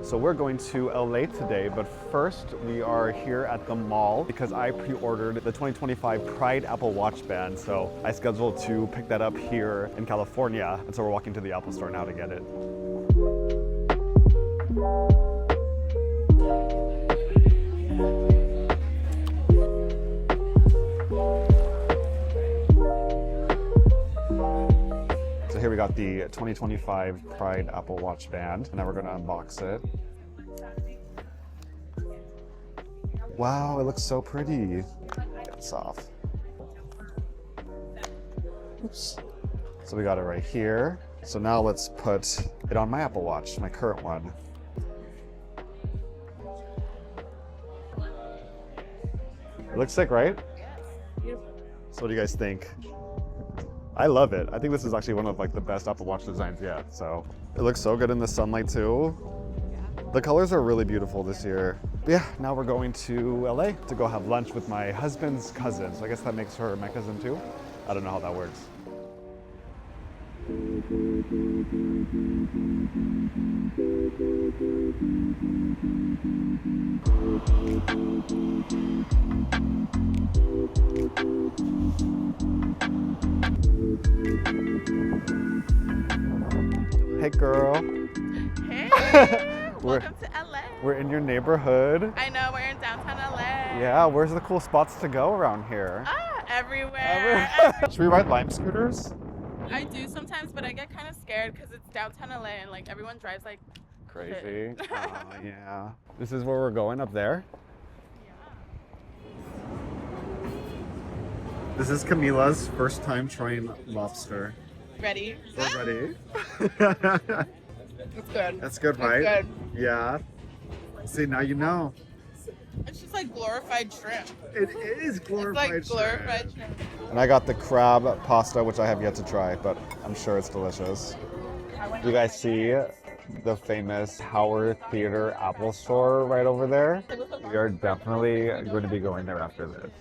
So we're going to LA today, but first we are here at the mall because I pre-ordered the 2025 Pride Apple Watch band. So I scheduled to pick that up here in California. And so we're walking to the Apple store now to get it. So here we got the 2025 Pride Apple Watch band, and now we're going to unbox it. Wow, it looks so pretty. It's off. Oops. So we got it right here. So now let's put it on my Apple Watch, my current one. It looks sick, right? So what do you guys think? I love it. I think this is actually one of the best Apple Watch designs yet. So it looks so good in the sunlight too. The colors are really beautiful this year. But yeah, now we're going to LA to go have lunch with my husband's cousin. So I guess that makes her my cousin too. I don't know how that works. Hey girl. Hey, welcome to LA. We're in your neighborhood. I know, we're in downtown LA. Yeah, where's the cool spots to go around here? Everywhere. Should we ride Lime scooters? I do sometimes, but I get kind of scared because it's downtown LA and everyone drives crazy. Yeah. This is where we're going, up there. This is Camila's first time trying lobster. Ready? We're ready. It's good. That's good, right? It's good. Yeah. See, now you know. It's just like glorified shrimp. It is glorified It's like glorified shrimp. And I got the crab pasta, which I have yet to try, but I'm sure it's delicious. You guys see the famous Howard Theater Apple store right over there? We are definitely going to be going there after this.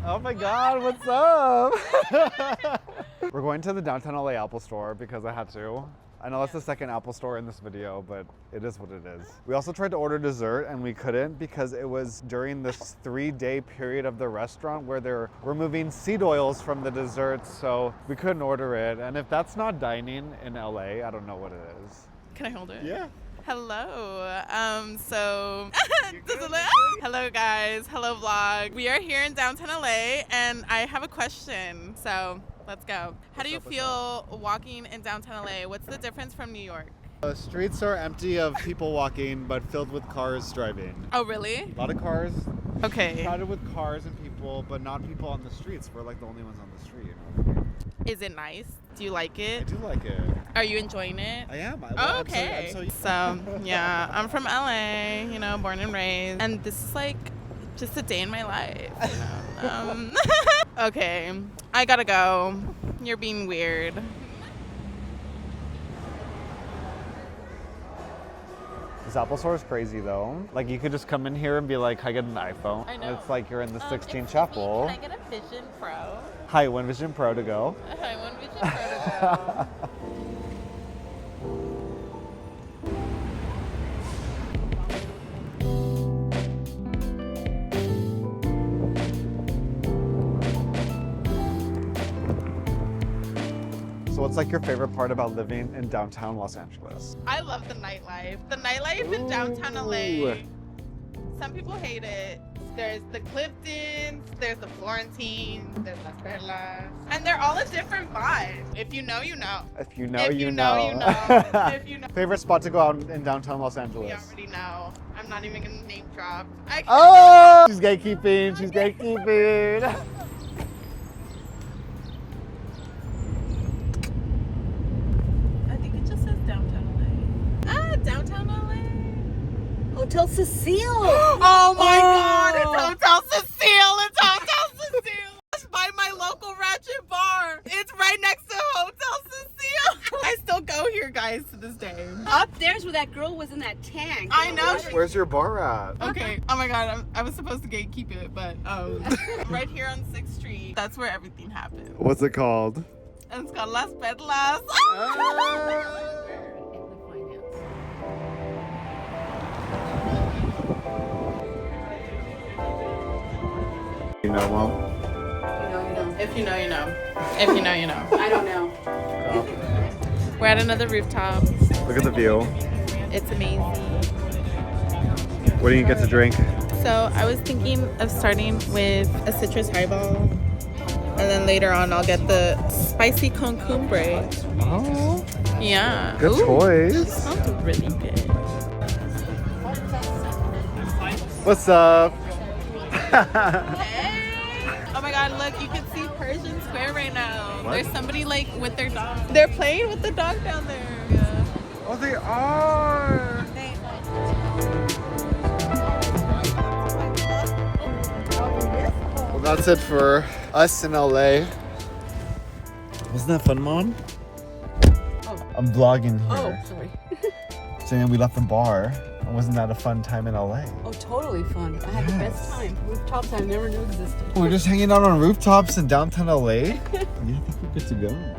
Oh my God, what's up? We're going to the downtown LA Apple store because I had to. I know that's the second Apple store in this video, but it is what it is. We also tried to order dessert and we couldn't because it was during this 3-day period of the restaurant where they're removing seed oils from the desserts, so we couldn't order it. And if that's not dining in LA, I don't know what it is. Can I hold it? Yeah. Hello. Hello guys. Hello vlog. We are here in downtown LA and I have a question. So let's go. How do you feel walking in downtown LA? What's the difference from New York? The streets are empty of people walking, but filled with cars driving. Oh, really? A lot of cars. Okay. Crowded with cars and people, but not people on the streets. We're the only ones on the street. You know? Is it nice? Do you like it? I do like it. Are you enjoying it? I am. Oh, okay. So, yeah, I'm from LA, born and raised. And this is just a day in my life. Okay, I gotta go. You're being weird. This Apple store is crazy though. You could just come in here and be like, "Can I get an iPhone?" I know. It's like you're in the 16 Chapel. Can I get a Vision Pro? Hi, one Vision Pro to go. Hi, one Vision Pro to go. So what's your favorite part about living in downtown Los Angeles? I love the nightlife. The nightlife in downtown LA. Some people hate it. There's the Cliftons, there's the Florentines, there's Las Perlas. And they're all a different vibe. If you know, you know. If you know, If you you know. know, you know. If you know. Favorite spot to go out in downtown Los We Angeles? already know. I'm not even gonna name drop. Oh! She's gatekeeping. She's gatekeeping. I think it just says downtown LA. Ah, downtown LA. Hotel Cecile. Oh my God! It's Hotel Cecile. It's Hotel Cecile. It's by my local ratchet bar. It's right next to Hotel Cecile. I still go here, guys, to this day. Up there's where that girl was in that tank. I know. Where's your bar at? Okay. Oh my God. I was supposed to gatekeep it, but right here on 6th Street. That's where everything happened. What's it called? And it's called Las Perlas. You know, Mom? If you know, you know. If you know, you know. I don't know. We're at another rooftop. Look at the view. It's amazing. What do you get to drink? So I was thinking of starting with a citrus highball. And then later on I'll get the spicy concombre. Oh, Yeah. good Ooh, choice. Sounds really good. What's up? Hey! Oh my god, look, you can see Persian Square right now. What? There's somebody like with their dog. They're playing with the dog down there. Yeah. Oh, they are. Well, that's it for us in LA. Wasn't that fun, Mom? Oh. I'm vlogging Oh, here. sorry. Saying we left the bar. Wasn't that a fun time in LA? Oh, totally fun. I had the best time. Rooftops I never knew existed. We're just hanging out on rooftops in downtown LA. Yeah, I think we're good to go.